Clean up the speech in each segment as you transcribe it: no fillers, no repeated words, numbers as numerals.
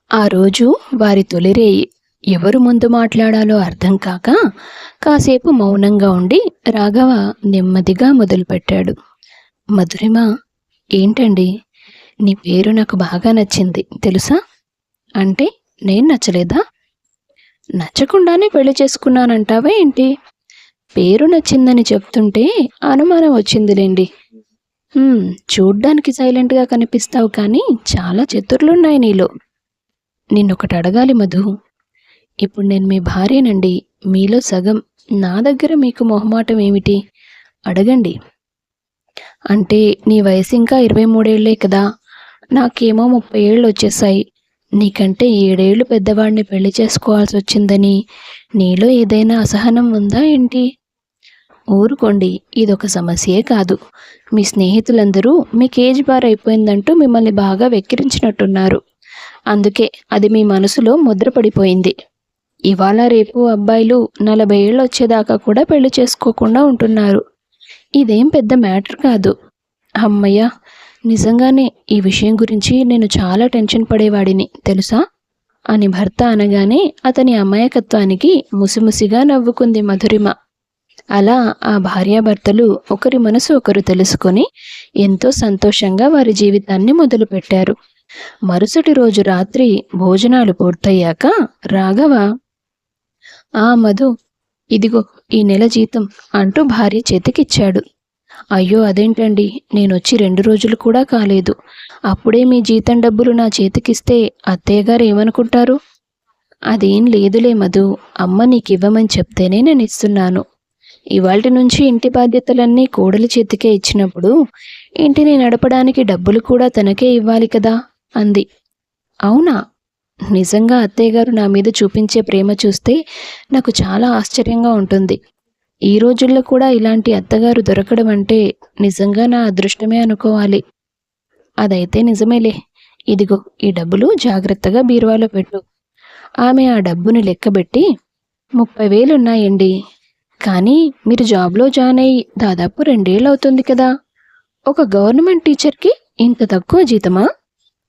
ఆ రోజు వారి తొలిరేయి. ఎవరు ముందు మాట్లాడాలో అర్థం కాక కాసేపు మౌనంగా ఉండి రాఘవ నెమ్మదిగా మొదలుపెట్టాడు. మధురిమ, ఏంటండి? నీ పేరు నాకు బాగా నచ్చింది తెలుసా? అంటే నేను నచ్చలేదా? నచ్చకుండానే పెళ్లి చేసుకున్నానంటావా ఏంటి? పేరు నచ్చిందని చెప్తుంటే అనుమానం వచ్చిందిలేండి. చూడ్డానికి సైలెంట్గా కనిపిస్తావు కానీ చాలా చతుర్లున్నాయి నీలో. నిన్నొకటి అడగాలి మధు. ఇప్పుడు నేను మీ భార్యనండి. మీలో సగం. నా దగ్గర మీకు మొహమాటం ఏమిటి? అడగండి. అంటే నీ వయసు ఇంకా 23 ఏళ్లే కదా. నాకేమో 30 ఏళ్ళు వచ్చేసాయి. నీకంటే 7 ఏళ్ళు పెద్దవాడిని పెళ్లి చేసుకోవాల్సి వచ్చిందని నీలో ఏదైనా అసహనం ఉందా ఏంటి? ఊరుకోండి, ఇదొక సమస్యే కాదు. మీ స్నేహితులందరూ మీకు ఏజ్ బార్ అయిపోయిందంటూ మిమ్మల్ని బాగా వెక్కిరించినట్టున్నారు. అందుకే అది మీ మనసులో ముద్రపడిపోయింది. ఇవాళ రేపు అబ్బాయిలు 40 ఏళ్ళు వచ్చేదాకా కూడా పెళ్లి చేసుకోకుండా ఉంటున్నారు. ఇదేం పెద్ద మ్యాటర్ కాదు. అమ్మయ్య, నిజంగానే ఈ విషయం గురించి నేను చాలా టెన్షన్ పడేవాడిని తెలుసా అని భర్త అనగానే అతని అమాయకత్వానికి ముసిముసిగా నవ్వుకుంది మధురిమ. అలా ఆ భార్యాభర్తలు ఒకరి మనసు ఒకరు తెలుసుకొని ఎంతో సంతోషంగా వారి జీవితాన్ని మొదలుపెట్టారు. మరుసటి రోజు రాత్రి భోజనాలు పూర్తయ్యాక రాఘవ, మధు, ఇదిగో ఈ నెల జీతం అంటూ భార్య చేతికిచ్చాడు. అయ్యో అదేంటండి, నేనొచ్చి 2 రోజులు కూడా కాలేదు. అప్పుడే మీ జీతం డబ్బులు నా చేతికిస్తే అత్తయ్యగారు ఏమనుకుంటారు? అదేం లేదులే మధు, అమ్మ నీకివ్వమని చెప్తేనే నేను ఇస్తున్నాను. ఇవాల్టి నుంచి ఇంటి బాధ్యతలన్నీ కోడలి చేతికే ఇచ్చినప్పుడు ఇంటిని నడపడానికి డబ్బులు కూడా తనకే ఇవ్వాలి కదా అంది. అవునా? నిజంగా అత్తయ్యగారు నా మీద చూపించే ప్రేమ చూస్తే నాకు చాలా ఆశ్చర్యంగా ఉంటుంది. ఈ రోజుల్లో కూడా ఇలాంటి అత్తగారు దొరకడం అంటే నిజంగా నా అదృష్టమే అనుకోవాలి. అదైతే నిజమేలే. ఇదిగో ఈ డబ్బులు జాగ్రత్తగా బీరువాలో పెట్టు. ఆమె ఆ డబ్బుని లెక్కబెట్టి, 30,000 ఉన్నాయండి. కానీ మీరు జాబ్లో జాయిన్ అయ్యి దాదాపు 2 ఏళ్ళు అవుతుంది కదా. ఒక గవర్నమెంట్ టీచర్కి ఇంత తక్కువ జీతమా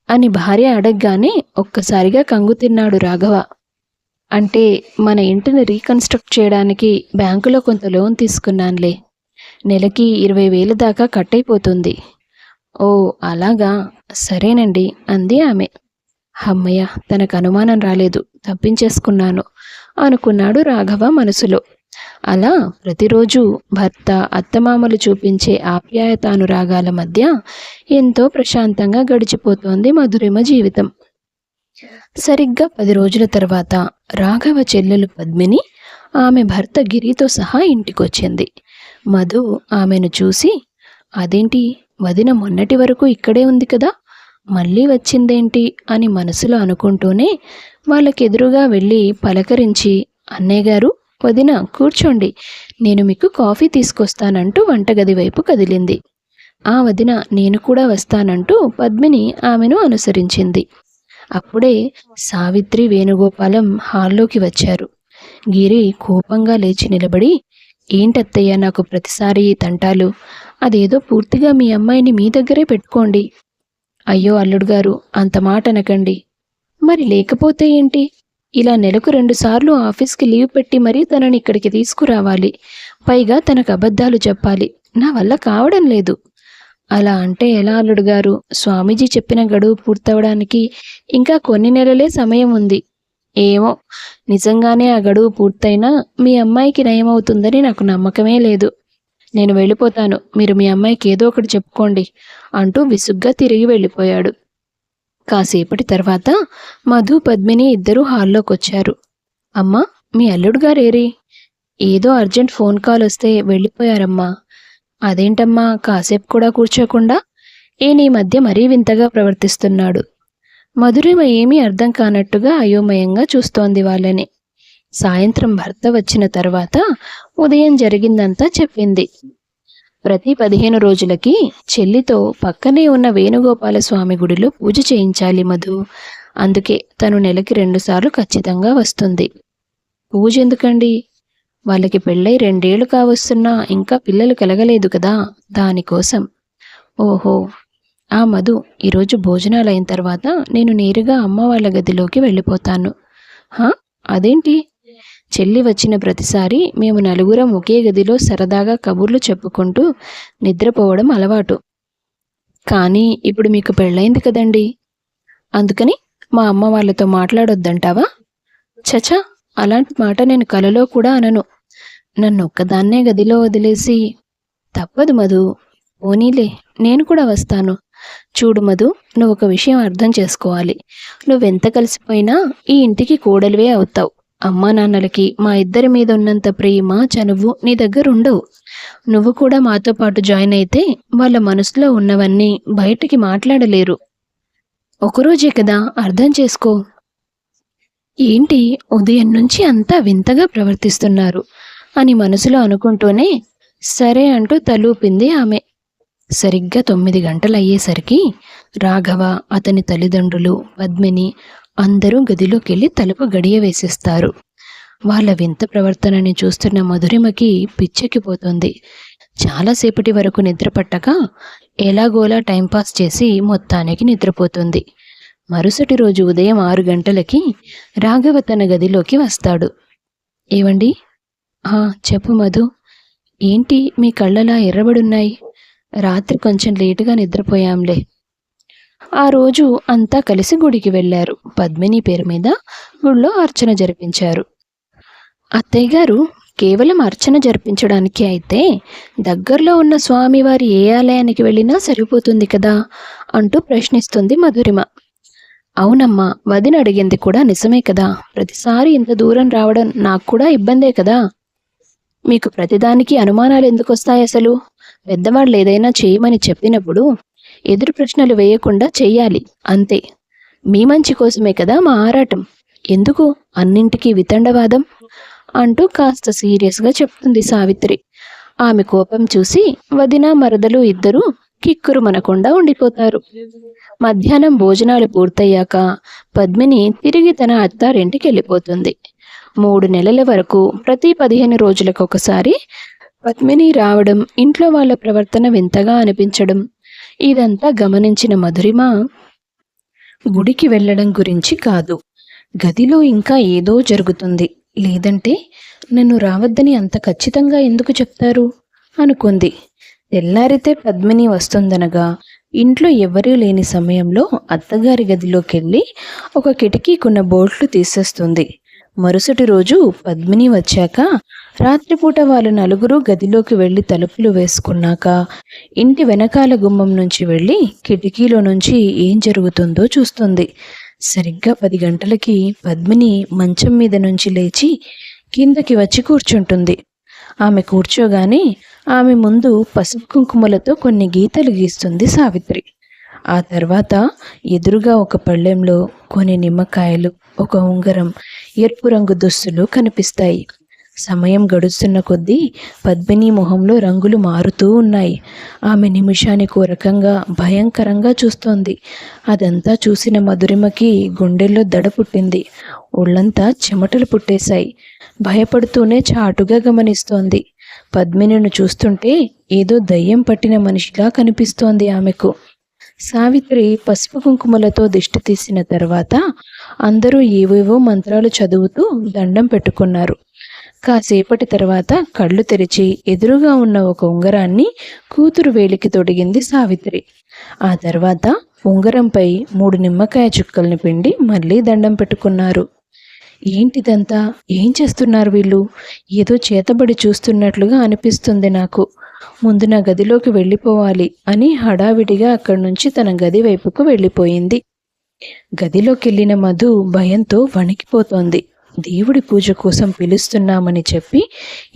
అని భార్య అడగగానే ఒక్కసారిగా కంగు తిన్నాడు రాఘవ. అంటే మన ఇంటిని రీకన్స్ట్రక్ట్ చేయడానికి బ్యాంకులో కొంత లోన్ తీసుకున్నానులే. నెలకి 20,000 దాకా కట్ అయిపోతుంది. ఓ అలాగా, సరేనండి అంది ఆమె. అమ్మయ్య, తనకు అనుమానం రాలేదు, తప్పించేసుకున్నాను అనుకున్నాడు రాఘవ మనసులో. అలా ప్రతిరోజు భర్త అత్తమామలు చూపించే ఆప్యాయతానురాగాల మధ్య ఎంతో ప్రశాంతంగా గడిచిపోతోంది మధురిమ జీవితం. సరిగ్గా 10 రోజుల తర్వాత రాఘవ చెల్లెలు పద్మిని ఆమె భర్త గిరితో సహా ఇంటికొచ్చింది. మధు ఆమెను చూసి, అదేంటి వదిన మొన్నటి వరకు ఇక్కడే ఉంది కదా, మళ్ళీ వచ్చిందేంటి అని మనసులో అనుకుంటూనే వాళ్ళకెదురుగా వెళ్ళి పలకరించి, అన్నయ్య గారు, వదిన కూర్చోండి, నేను మీకు కాఫీ తీసుకొస్తానంటూ వంటగది వైపు కదిలింది. ఆ వదిన, నేను కూడా వస్తానంటూ పద్మిని ఆమెను అనుసరించింది. అప్పుడే సావిత్రి, వేణుగోపాలం హాల్లోకి వచ్చారు. గిరి కోపంగా లేచి నిలబడి, ఏంటత్తయ్య నాకు ప్రతిసారి తంటాలు? అదేదో పూర్తిగా మీ అమ్మాయిని మీ దగ్గరే పెట్టుకోండి. అయ్యో అల్లుడు గారు, అంత మాట అనకండి. మరి లేకపోతే ఏంటి? ఇలా నెలకు 2 సార్లు ఆఫీస్కి లీవ్ పెట్టి మరీ తనని ఇక్కడికి తీసుకురావాలి. పైగా తనకు అబద్ధాలు చెప్పాలి. నా వల్ల కావడం లేదు. అలా అంటే ఎలా అల్లుడు గారు? స్వామీజీ చెప్పిన గడువు పూర్తవడానికి ఇంకా కొన్ని నెలలే సమయం ఉంది. ఏమో, నిజంగానే ఆ గడువు పూర్తయినా మీ అమ్మాయికి నయమవుతుందని నాకు నమ్మకమే లేదు. నేను వెళ్ళిపోతాను, మీరు మీ అమ్మాయికి ఏదో ఒకటి చెప్పుకోండి అంటూ విసుగ్గా తిరిగి వెళ్ళిపోయాడు. కాసేపటి తర్వాత మధు, పద్మిని ఇద్దరూ హాల్లోకొచ్చారు. అమ్మా, మీ అల్లుడు గారేరి? ఏదో అర్జెంట్ ఫోన్ కాల్ వస్తే వెళ్ళిపోయారమ్మా. అదేంటమ్మా, కాసేపు కూడా కూర్చోకుండా? ఈ మధ్య మరీ వింతగా ప్రవర్తిస్తున్నాడు. మధురిమ ఏమీ అర్థం కానట్టుగా అయోమయంగా చూస్తోంది వాళ్ళని. సాయంత్రం భర్త వచ్చిన తర్వాత ఉదయం జరిగిందంతా చెప్పింది. ప్రతి 15 రోజులకి చెల్లితో పక్కనే ఉన్న వేణుగోపాలస్వామి గుడిలో పూజ చేయించాలి మధు. అందుకే తను నెలకి 2 సార్లు ఖచ్చితంగా వస్తుంది. పూజ ఎందుకండి? వాళ్ళకి పెళ్ళై 2 ఏళ్ళు కావస్తున్నా ఇంకా పిల్లలు కలగలేదు కదా, దానికోసం. ఓహో ఆ మధు, ఈరోజు భోజనాలు అయిన తర్వాత నేను నేరుగా అమ్మ వాళ్ళ గదిలోకి వెళ్ళిపోతాను. హా, అదేంటి? చెల్లి వచ్చిన ప్రతిసారి మేము నలుగురం ఒకే గదిలో సరదాగా కబుర్లు చెప్పుకుంటూ నిద్రపోవడం అలవాటు. కానీ ఇప్పుడు మీకు పెళ్ళైంది కదండి, అందుకని మా అమ్మ వాళ్ళతో మాట్లాడొద్దంటావా? చచా, అలాంటి మాట నేను కలలో కూడా అనను. నన్ను ఒక్కదాన్నే గదిలో వదిలేసి. తప్పదు మధు, పోనీలే, నేను కూడా వస్తాను. చూడు మధు, నువ్వు ఒక విషయం అర్థం చేసుకోవాలి. నువ్వెంత కలిసిపోయినా ఈ ఇంటికి కోడలివే అవుతావు. అమ్మా నాన్నలకి మా ఇద్దరి మీద ఉన్నంత ప్రేమ చనువు నీ దగ్గర ఉండవు. నువ్వు కూడా మాతో పాటు జాయిన్ అయితే వాళ్ళ మనసులో ఉన్నవన్నీ బయటికి మాట్లాడలేరు. ఒకరోజే కదా, అర్థం చేసుకో. ఏంటి, ఉదయం నుంచి అంతా వింతగా ప్రవర్తిస్తున్నారు అని మనసులో అనుకుంటూనే సరే అంటూ తలూపింది ఆమె. సరిగ్గా 9 గంటలయ్యేసరికి రాఘవ, అతని తల్లిదండ్రులు, పద్మిని అందరూ గదిలోకెళ్ళి తలుపు గడియ వేసేస్తారు. వాళ్ళ వింత ప్రవర్తనని చూస్తున్న మధురిమకి పిచ్చెక్కిపోతుంది. చాలాసేపటి వరకు నిద్రపట్టక ఎలాగోలా టైంపాస్ చేసి మొత్తానికి నిద్రపోతుంది. మరుసటి రోజు ఉదయం 6 గంటలకి రాఘవ తన గదిలోకి వస్తాడు. ఏవండి? చెప్పు మధు. ఏంటి మీ కళ్ళలా ఎర్రబడున్నాయి? రాత్రి కొంచెం లేటుగా నిద్రపోయాంలే. ఆ రోజు అంతా కలిసి గుడికి వెళ్ళారు. పద్మిని పేరు మీద గుళ్ళో అర్చన జరిపించారు. అత్తయ్య గారు, కేవలం అర్చన జరిపించడానికి అయితే దగ్గరలో ఉన్న స్వామివారి ఏ ఆలయానికి వెళ్ళినా సరిపోతుంది కదా అంటూ ప్రశ్నిస్తుంది మధురిమ. అవునమ్మా, వదిన అడిగింది కూడా నిజమే కదా. ప్రతిసారి ఇంత దూరం రావడం నాకు కూడా ఇబ్బందే కదా. మీకు ప్రతిదానికి అనుమానాలు ఎందుకు వస్తాయి అసలు? పెద్దవాళ్ళు ఏదైనా చేయమని చెప్పినప్పుడు ఎదురు ప్రశ్నలు వేయకుండా చెయ్యాలి, అంతే. మీ మంచి కోసమే కదా మా ఆరాటం. ఎందుకు అన్నింటికీ వితండవాదం అంటూ కాస్త సీరియస్గా చెప్తుంది సావిత్రి. ఆమె కోపం చూసి వదిన మరదలు ఇద్దరూ కిక్కురు మనకుండా ఉండిపోతారు. మధ్యాహ్నం భోజనాలు పూర్తయ్యాక పద్మిని తిరిగి తన అత్తారింటికి వెళ్ళిపోతుంది. 3 నెలల వరకు ప్రతి 15 రోజులకు ఒకసారి పద్మిని రావడం, ఇంట్లో వాళ్ళ ప్రవర్తన వింతగా అనిపించడం, ఇదంతా గమనించిన మధురిమ గుడికి వెళ్ళడం గురించి కాదు, గదిలో ఇంకా ఏదో జరుగుతుంది, లేదంటే నన్ను రావద్దని అంత ఖచ్చితంగా ఎందుకు చెప్తారు అనుకుంది. తెల్లారితే పద్మిని వస్తుందనగా ఇంట్లో ఎవరూ లేని సమయంలో అత్తగారి గదిలోకెళ్ళి ఒక కిటికీకున్న బోల్ట్లు తీసేస్తుంది. మరుసటి రోజు పద్మిని వచ్చాక రాత్రిపూట వాళ్ళు నలుగురు గదిలోకి వెళ్ళి తలుపులు వేసుకున్నాక ఇంటి వెనకాల గుమ్మం నుంచి వెళ్ళి కిటికీలో నుంచి ఏం జరుగుతుందో చూస్తుంది. సరిగ్గా 10 గంటలకి పద్మిని మంచం మీద నుంచి లేచి కిందకి వచ్చి కూర్చుంటుంది. ఆమె కూర్చోగానే ఆమె ముందు పసుపు కుంకుమలతో కొన్ని గీతలు గీస్తుంది సావిత్రి. ఆ తర్వాత ఎదురుగా ఒక పళ్ళెంలో కొన్ని నిమ్మకాయలు, ఒక ఉంగరం, ఎరుపు రంగు దుస్తులు కనిపిస్తాయి. సమయం గడుస్తున్న కొద్దీ పద్మిని మొహంలో రంగులు మారుతూ ఉన్నాయి. ఆమె నిమిషానికి ఓ రకంగా భయంకరంగా చూస్తోంది. అదంతా చూసిన మధురిమకి గుండెల్లో దడ పుట్టింది. ఒళ్ళంతా చెమటలు పుట్టేశాయి. భయపడుతూనే చాటుగా గమనిస్తోంది. పద్మినిని చూస్తుంటే ఏదో దయ్యం పట్టిన మనిషిలా కనిపిస్తోంది ఆమెకు. సావిత్రి పసుపు కుంకుమలతో దిష్టి తీసిన తర్వాత అందరూ ఏవేవో మంత్రాలు చదువుతూ దండం పెట్టుకున్నారు. కాసేపటి తర్వాత కళ్ళు తెరిచి ఎదురుగా ఉన్న ఒక ఉంగరాన్ని కూతురు వేలికి తొడిగింది సావిత్రి. ఆ తర్వాత ఉంగరంపై 3 నిమ్మకాయ చుక్కల్ని పిండి మళ్ళీ దండం పెట్టుకున్నారు. ఏంటిదంతా? ఏం చేస్తున్నారు వీళ్ళు? ఏదో చేతబడి చూస్తున్నట్లుగా అనిపిస్తుంది నాకు. ముందు నా గదిలోకి వెళ్ళిపోవాలి అని హడావిడిగా అక్కడి నుంచి తన గది వైపుకు వెళ్ళిపోయింది. గదిలోకి వెళ్ళిన మధు భయంతో వణికిపోతోంది. దేవుడి పూజ కోసం పిలుస్తున్నామని చెప్పి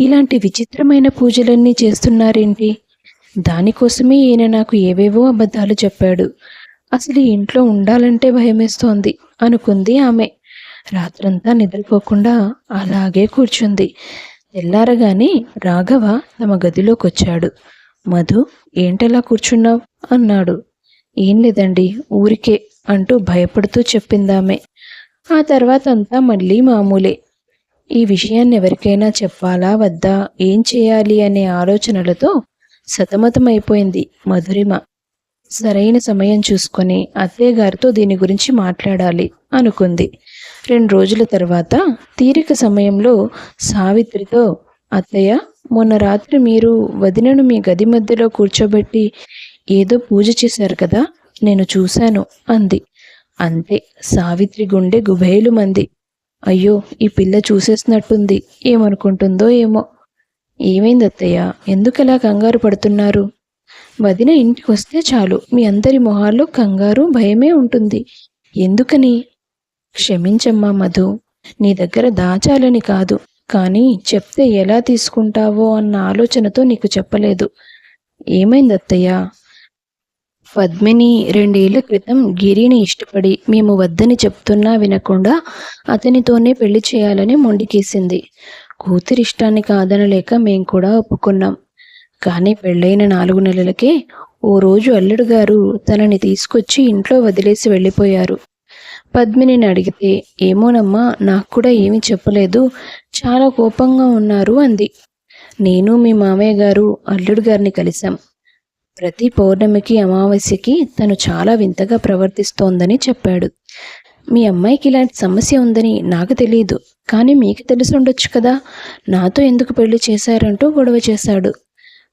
ఇలాంటి విచిత్రమైన పూజలన్నీ చేస్తున్నారేంటి? దానికోసమే ఈయన నాకు ఏవేవో అబద్ధాలు చెప్పాడు. అసలు ఈ ఇంట్లో ఉండాలంటే భయమేస్తోంది అనుకుంది ఆమె. రాత్రంతా నిద్రపోకుండా అలాగే కూర్చుంది. తెల్లారగానే రాఘవ తమ గదిలోకొచ్చాడు. మధు, ఏంటలా కూర్చున్నావు అన్నాడు. ఏం లేదండి, ఊరికే అంటూ భయపడుతూ చెప్పిందామె. ఆ తర్వాత అంతా మళ్ళీ మామూలే. ఈ విషయాన్ని ఎవరికైనా చెప్పాలా వద్దా, ఏం చేయాలి అనే ఆలోచనలతో సతమతమైపోయింది మధురిమ. సరైన సమయం చూసుకొని అత్తయ్య గారితో దీని గురించి మాట్లాడాలి అనుకుంది. 2 రోజుల తర్వాత తీరిక సమయంలో సావిత్రితో, అత్తయ్య, మొన్న రాత్రి మీరు వదినను మీ గది మధ్యలో కూర్చోబెట్టి ఏదో పూజ చేశారు కదా, నేను చూశాను అంది. అంతే, సావిత్రి గుండె గుబేలుమంది. అయ్యో, ఈ పిల్ల చూసేసినట్టుంది, ఏమనుకుంటుందో ఏమో. ఏమైంది అత్తయ్య, ఎందుకలా కంగారు పడుతున్నారు? వదిన ఇంటికి వస్తే చాలు మీ అందరి మొహాల్లో కంగారు, భయమే ఉంటుంది. ఎందుకని? క్షమించమ్మా మధు, నీ దగ్గర దాచాలని కాదు, కానీ చెప్తే ఎలా తీసుకుంటావో అన్న ఆలోచనతో నీకు చెప్పలేదు. ఏమైంది అత్తయ్య? పద్మిని 2 ఏళ్ల క్రితం గిరిని ఇష్టపడి మేము వద్దని చెప్తున్నా వినకుండా అతనితోనే పెళ్లి చేయాలని మొండికేసింది. కూతురిష్టాన్ని కాదనలేక మేం కూడా ఒప్పుకున్నాం. కానీ పెళ్ళైన 4 నెలలకే ఓ రోజు అల్లుడు గారు తనని తీసుకొచ్చి ఇంట్లో వదిలేసి వెళ్ళిపోయారు. పద్మినిని అడిగితే, ఏమోనమ్మా, నాకు కూడా ఏమీ చెప్పలేదు, చాలా కోపంగా ఉన్నారు అంది. నేను మీ మామయ్య గారు అల్లుడు గారిని కలిశాం. ప్రతి పౌర్ణమికి, అమావాస్యకి తను చాలా వింతగా ప్రవర్తిస్తోందని చెప్పాడు. మీ అమ్మాయికి ఇలాంటి సమస్య ఉందని నాకు తెలియదు, కానీ మీకు తెలిసి ఉండొచ్చు కదా, నాతో ఎందుకు పెళ్లి చేశారంటూ గొడవ చేశాడు.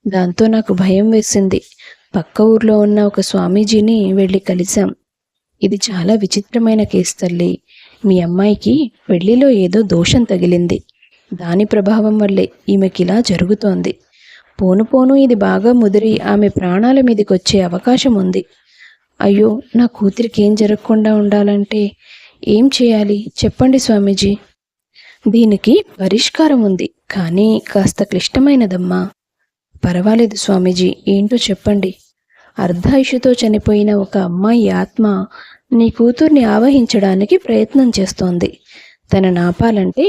దాంతో నాకు భయం వేసింది. పక్క ఊర్లో ఉన్న ఒక స్వామీజీని వెళ్ళి కలిశాం. ఇది చాలా విచిత్రమైన కేసు తల్లి. మీ అమ్మాయికి పెళ్లిలో ఏదో దోషం తగిలింది. దాని ప్రభావం వల్లే ఈమెకిలా జరుగుతోంది. పోను పోను ఇది బాగా ముదిరి ఆమె ప్రాణాల మీదకొచ్చే అవకాశం ఉంది. అయ్యో, నా కూతురికి ఏం జరగకుండా ఉండాలంటే ఏం చేయాలి చెప్పండి స్వామీజీ. దీనికి పరిష్కారం ఉంది, కానీ కాస్త క్లిష్టమైనదమ్మా. పర్వాలేదు స్వామీజీ, ఏంటో చెప్పండి. అర్ధాయుషుతో చనిపోయిన ఒక అమ్మాయి ఆత్మ నీ కూతుర్ని ఆవహించడానికి ప్రయత్నం చేస్తోంది. తనని ఆపాలంటే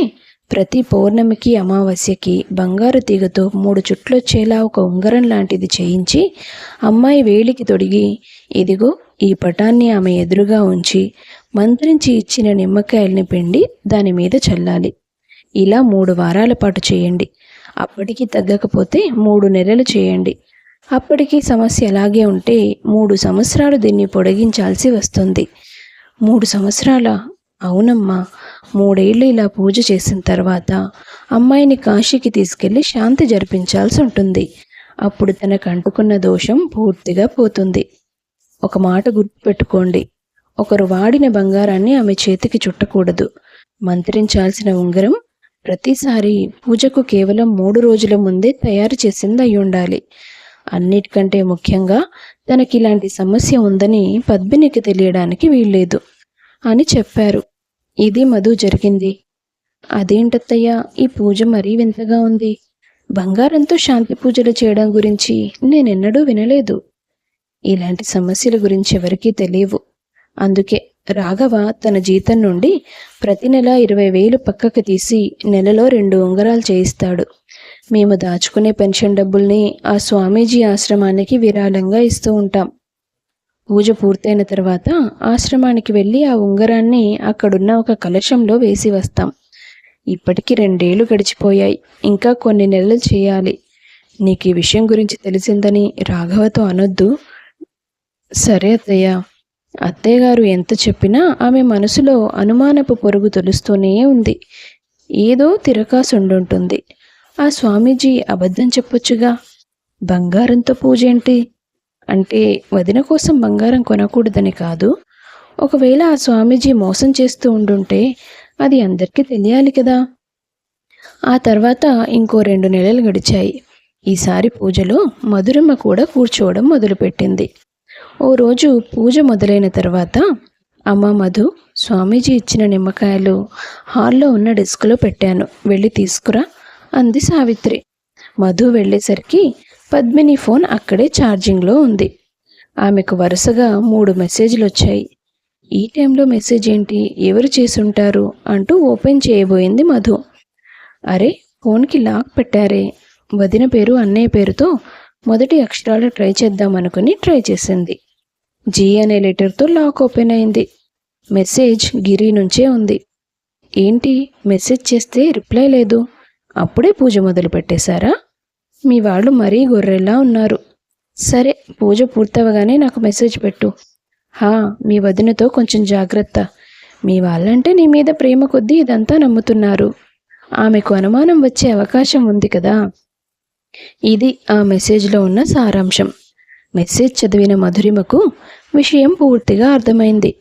ప్రతి పౌర్ణమికి, అమావాస్యకి బంగారు తీగతో 3 చుట్లొచ్చేలా ఒక ఉంగరం లాంటిది చేయించి అమ్మాయి వేలికి తొడిగి, ఇదిగో ఈ పటాన్ని ఆమె ఎదురుగా ఉంచి మంత్రించి ఇచ్చిన నిమ్మకాయల్ని పిండి దాని మీద చల్లాలి. ఇలా 3 వారాల పాటు చేయండి. అప్పటికి తగ్గకపోతే 3 నెలలు చేయండి. అప్పటికి సమస్య అలాగే ఉంటే 3 సంవత్సరాలు దీన్ని పొడిగించాల్సి వస్తుంది. 3 సంవత్సరాలా? అవునమ్మా. 3 ఏళ్ళు ఇలా పూజ చేసిన తర్వాత అమ్మాయిని కాశీకి తీసుకెళ్లి శాంతి జరిపించాల్సి ఉంటుంది. అప్పుడు తనకు అంటుకున్న దోషం పూర్తిగా పోతుంది. ఒక మాట గుర్తుపెట్టుకోండి, ఒకరు వాడిన బంగారాన్ని ఆమె చేతికి చుట్టకూడదు. మంత్రించాల్సిన ఉంగరం ప్రతిసారి పూజకు కేవలం 3 రోజుల ముందే తయారు చేసింది అయి ఉండాలి. అన్నిటికంటే ముఖ్యంగా తనకిలాంటి సమస్య ఉందని పద్మినికి తెలియడానికి వీల్లేదు అని చెప్పారు. ఇది మధు జరిగింది. అదేంటత్తయ్యా, ఈ పూజ మరీ వింతగా ఉంది. బంగారంతో శాంతి పూజలు చేయడం గురించి నేనెన్నడూ వినలేదు. ఇలాంటి సమస్యల గురించి ఎవరికీ తెలియవు. అందుకే రాఘవ తన జీతం నుండి ప్రతి నెల 20,000 పక్కకు తీసి నెలలో 2 ఉంగరాలు చేయిస్తాడు. మేము దాచుకునే పెన్షన్ డబ్బుల్ని ఆ స్వామీజీ ఆశ్రమానికి విరాళంగా ఇస్తూ ఉంటాం. పూజ పూర్తయిన తర్వాత ఆశ్రమానికి వెళ్ళి ఆ ఉంగరాన్ని అక్కడున్న ఒక కలశంలో వేసి వస్తాం. ఇప్పటికి 2 ఏళ్ళు గడిచిపోయాయి. ఇంకా కొన్ని నెలలు చేయాలి. నీకు ఈ విషయం గురించి తెలిసిందని రాఘవతో అనొద్దు. సరే అత్తయ్య. అత్తయ్య గారు ఎంత చెప్పినా ఆమె మనసులో అనుమానపు పొరుగు తొలుస్తూనే ఉంది. ఏదో తిరకాసుండుంటుంది. ఆ స్వామీజీ అబద్ధం చెప్పొచ్చుగా. బంగారంతో పూజ ఏంటి? అంటే వదిన కోసం బంగారం కొనకూడదని కాదు. ఒకవేళ ఆ స్వామీజీ మోసం చేస్తూ ఉండుంటే అది అందరికీ తెలియాలి కదా. ఆ తర్వాత ఇంకో 2 నెలలు గడిచాయి. ఈసారి పూజలో మధురమ్మ కూడా కూర్చోవడం మొదలుపెట్టింది. ఓ రోజు పూజ మొదలైన తర్వాత, అమ్మ మధు, స్వామీజీ ఇచ్చిన నిమ్మకాయలు హాల్లో ఉన్న డెస్క్లో పెట్టాను, వెళ్ళి తీసుకురా అంది సావిత్రి. మధు వెళ్ళేసరికి పద్మిని ఫోన్ అక్కడే ఛార్జింగ్లో ఉంది. ఆమెకు వరుసగా 3 మెసేజ్లు వచ్చాయి. ఈ టైంలో మెసేజ్ ఏంటి, ఎవరు చేసుంటారు అంటూ ఓపెన్ చేయబోయింది మధు. అరే, ఫోన్కి లాక్ పెట్టారే. వదిన పేరు అన్నయ్య పేరుతో మొదటి అక్షరాలు ట్రై చేద్దామనుకుని ట్రై చేసింది. జీ అనే లెటర్తో లాక్ ఓపెన్ అయింది. మెసేజ్ గిరి నుంచే ఉంది. ఏంటి, మెసేజ్ చేస్తే రిప్లై లేదు, అప్పుడే పూజ మొదలు పెట్టేశారా? మీ వాళ్ళు మరీ గొర్రెల్లా ఉన్నారు. సరే, పూజ పూర్తవగానే నాకు మెసేజ్ పెట్టు. హా, మీ వదినతో కొంచెం జాగ్రత్త. మీ వాళ్ళంటే నీ మీద ప్రేమ కొద్దీ ఇదంతా నమ్ముతున్నారు. ఆమెకు అనుమానం వచ్చే అవకాశం ఉంది కదా. ఇది ఆ మెసేజ్లో ఉన్న సారాంశం. మెసేజ్ చదివిన మధురిమకు విషయం పూర్తిగా అర్థమైంది.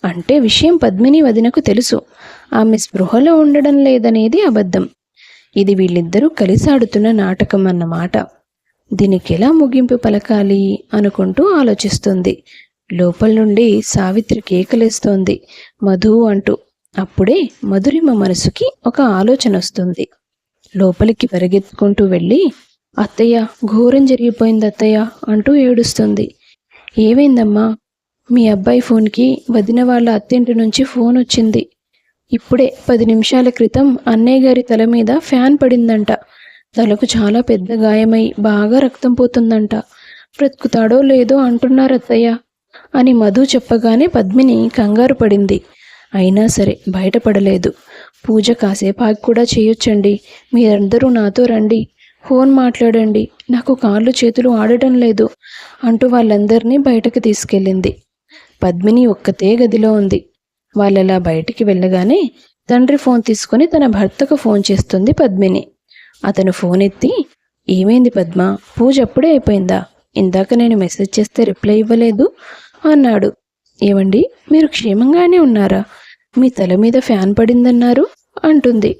అంటే విషయం పద్మిని వదినకు తెలుసు. ఆమె స్పృహలో ఉండడం లేదనేది అబద్ధం. ఇది వీళ్ళిద్దరూ కలిసి ఆడుతున్న నాటకం అన్నమాట. దీనికి ఎలా ముగింపు పలకాలి అనుకుంటూ ఆలోచిస్తుంది. లోపల నుండి సావిత్రి కేకలేస్తోంది, మధు అంటూ. అప్పుడే మధురిమ మనసుకి ఒక ఆలోచన వస్తుంది. లోపలికి పరిగెత్తుకుంటూ వెళ్ళి, అత్తయ్య, ఘోరం జరిగిపోయింది అత్తయ్య అంటూ ఏడుస్తుంది. ఏమైందమ్మా? మీ అబ్బాయి ఫోన్కి వదిన వాళ్ళ అత్తింటి నుంచి ఫోన్ వచ్చింది. ఇప్పుడే 10 నిమిషాల క్రితం అన్నయ్య గారి తల మీద ఫ్యాన్ పడిందంట. తలకు చాలా పెద్ద గాయమై బాగా రక్తం పోతుందంట. బ్రతుకుతాడో లేదో అంటున్నారు అత్తయ్య అని మధు చెప్పగానే పద్మిని కంగారు పడింది. అయినా సరే బయటపడలేదు. పూజ కాసేపు ఆగి కూడా చేయొచ్చండి. మీరందరూ నాతో రండి, ఫోన్ మాట్లాడండి, నాకు కాళ్ళు చేతులు ఆడటం లేదు అంటూ వాళ్ళందరినీ బయటకు తీసుకెళ్ళింది. పద్మిని ఒక్కతే గదిలో ఉంది. వాళ్ళలా బయటికి వెళ్ళగానే తండ్రి ఫోన్ తీసుకొని తన భర్తకు ఫోన్ చేస్తుంది పద్మిని. అతను ఫోన్ ఎత్తి, ఏమైంది పద్మ, పూజ అప్పుడే అయిపోయిందా? ఇందాక నేను మెసేజ్ చేస్తే రిప్లై ఇవ్వలేదు అన్నాడు. ఏమండి, మీరు క్షేమంగానే ఉన్నారా? మీ తల మీద ఫ్యాన్ పడిందన్నారు అంటుంది.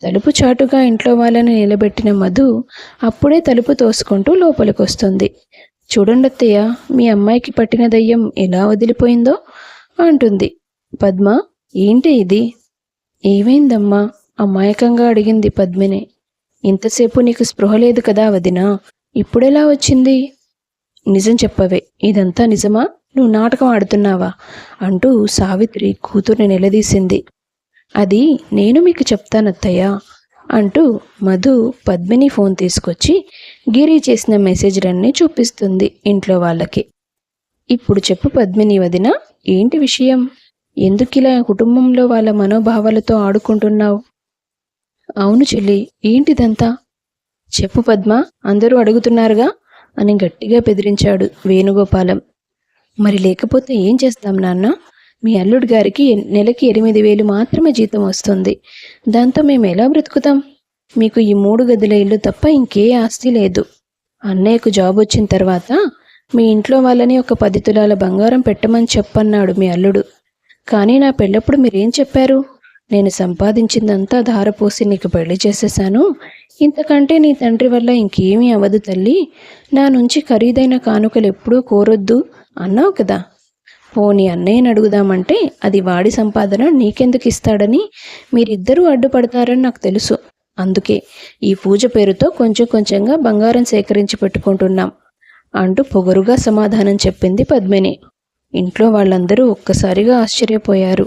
తలుపు చాటుగా ఇంట్లో వాళ్ళని నిలబెట్టిన మధు అప్పుడే తలుపు తోసుకుంటూ లోపలికొస్తుంది. చూడండత్తయ్య, మీ అమ్మాయికి పట్టిన దయ్యం ఎలా వదిలిపోయిందో అంటుంది. పద్మ, ఏంటి ఇది? ఏమైందమ్మా అమాయకంగా అడిగింది పద్మిని. ఇంతసేపు నీకు స్పృహ లేదు కదా వదినా, ఇప్పుడెలా వచ్చింది? నిజం చెప్పవే, ఇదంతా నిజమా? నువ్వు నాటకం ఆడుతున్నావా అంటూ సావిత్రి కూతుర్ని నిలదీసింది. అది నేను మీకు చెప్తానత్తయ్య అంటూ మధు పద్మిని ఫోన్ తీసుకొచ్చి గిరి చేసిన మెసేజ్లన్నీ చూపిస్తుంది ఇంట్లో వాళ్ళకి. ఇప్పుడు చెప్పు పద్మిని వదిన, ఏంటి విషయం? ఎందుకిలా కుటుంబంలో వాళ్ళ మనోభావాలతో ఆడుకుంటున్నావు? అవును చెల్లి, ఏంటిదంతా? చెప్పు పద్మ, అందరూ అడుగుతున్నారుగా అని గట్టిగా బెదిరించాడు వేణుగోపాలం. మరి లేకపోతే ఏం చేస్తాం నాన్న? మీ అల్లుడి గారికి నెలకి 8,000 మాత్రమే జీతం వస్తుంది. దాంతో మేము ఎలా బ్రతుకుతాం? మీకు ఈ 3 గదుల ఇల్లు తప్ప ఇంకే ఆస్తి లేదు. అన్నయ్యకు జాబ్ వచ్చిన తర్వాత మీ ఇంట్లో వాళ్ళని ఒక 10 తులాల బంగారం పెట్టమని చెప్పన్నాడు మీ అల్లుడు. కానీ నా పెళ్ళప్పుడు మీరేం చెప్పారు? నేను సంపాదించిందంతా ధారపోసి నీకు పెళ్లి చేసేశాను, ఇంతకంటే నీ తండ్రి వల్ల ఇంకేమీ అవదు తల్లి, నా నుంచి ఖరీదైన కానుకలు ఎప్పుడూ కోరొద్దు అన్నావు కదా. పోనీ అన్నయ్యని అడుగుదామంటే అది వాడి సంపాదన నీకెందుకు ఇస్తాడని మీరిద్దరూ అడ్డుపడతారని నాకు తెలుసు. అందుకే ఈ పూజ పేరుతో కొంచెం కొంచెంగా బంగారం సేకరించి పెట్టుకుంటున్నాం అంటూ పొగరుగా సమాధానం చెప్పింది పద్మిని. ఇంట్లో వాళ్ళందరూ ఒక్కసారిగా ఆశ్చర్యపోయారు.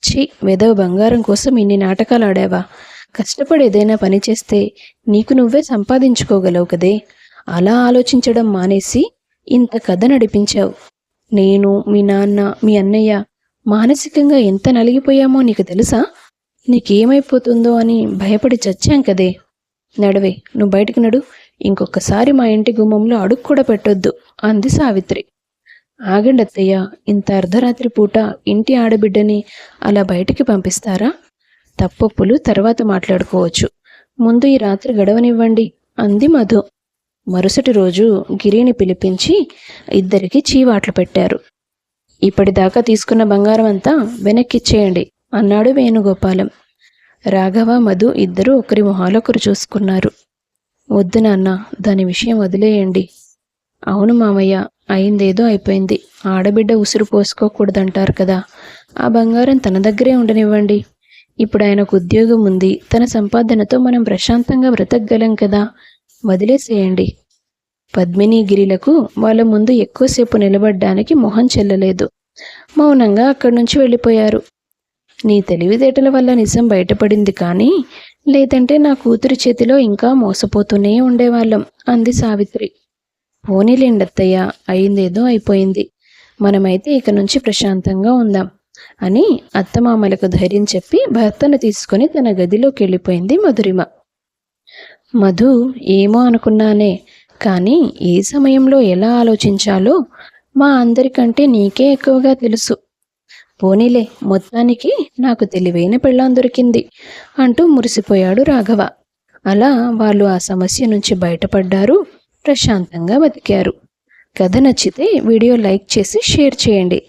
ఛీ, వెధవ బంగారం కోసం ఇన్ని నాటకాలు ఆడావా? కష్టపడి ఏదైనా పని చేస్తే నీకు నువ్వే సంపాదించుకోగలవు కదే. అలా ఆలోచించడం మానేసి ఇంత కథ నడిపించావు. నేను, మీ నాన్న, మీ అన్నయ్య మానసికంగా ఎంత నలిగిపోయామో నీకు తెలుసా? నీకేమైపోతుందో అని భయపడి చచ్చాం కదే. నడవే, నువ్వు బయటికి నడు. ఇంకొకసారి మా ఇంటి గుమ్మంలో అడుగు కూడా పెట్టొద్దు అంది సావిత్రి. ఆగండి అత్తయ్య, ఇంత అర్ధరాత్రి పూట ఇంటి ఆడబిడ్డని అలా బయటికి పంపిస్తారా? తప్పొప్పులు తర్వాత మాట్లాడుకోవచ్చు, ముందు ఈ రాత్రి గడవనివ్వండి అంది మధు. మరుసటి రోజు గిరిని పిలిపించి ఇద్దరికి చీవాట్లు పెట్టారు. ఇప్పటిదాకా తీసుకున్న బంగారం అంతా వెనక్కిచ్చేయండి అన్నాడు వేణుగోపాలం. రాఘవ, మధు ఇద్దరూ ఒకరి మొహాలొకరు చూసుకున్నారు. వద్దు నాన్న, దాని విషయం వదిలేయండి. అవును మామయ్య, అయిందేదో అయిపోయింది. ఆడబిడ్డ ఉసురు పోసుకోకూడదంటారు కదా. ఆ బంగారం తన దగ్గరే ఉండనివ్వండి. ఇప్పుడు ఆయనకు ఉద్యోగం ఉంది, తన సంపాదనతో మనం ప్రశాంతంగా బ్రతకగలం కదా. వదిలేసేయండి. పద్మిని, గిరిలకు వాళ్ళ ముందు ఎక్కువసేపు నిలబడ్డానికి మొహం చెల్లలేదు. మౌనంగా అక్కడి నుంచి వెళ్ళిపోయారు. నీ తెలివితేటల వల్ల నిజం బయటపడింది, కానీ లేదంటే నా కూతురి చేతిలో ఇంకా మోసపోతూనే ఉండేవాళ్ళం అంది సావిత్రి. పోనీలేండత్తయ్య, అయిందేదో అయిపోయింది. మనమైతే ఇక నుంచి ప్రశాంతంగా ఉందాం అని అత్తమామలకు ధైర్యం చెప్పి భర్తను తీసుకుని తన గదిలోకి వెళ్ళిపోయింది మధురిమ. మధు, ఏమో అనుకున్నానే, కానీ ఏ సమయంలో ఎలా ఆలోచించాలో మా అందరికంటే నీకే ఎక్కువగా తెలుసు. పోనీలే, మొత్తానికి నాకు తెలివైన పెళ్ళాం దొరికింది అంటూ మురిసిపోయాడు రాఘవ. అలా వాళ్ళు ఆ సమస్య నుంచి బయటపడ్డారు, ప్రశాంతంగా బతికారు. కథ నచ్చితే వీడియో లైక్ చేసి షేర్ చేయండి.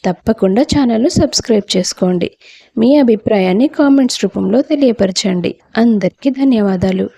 తప్పకుండా ఛానల్ను సబ్స్క్రైబ్ చేసుకోండి. మీ అభిప్రాయాన్ని కామెంట్స్ రూపంలో తెలియపరచండి. అందరికీ ధన్యవాదాలు.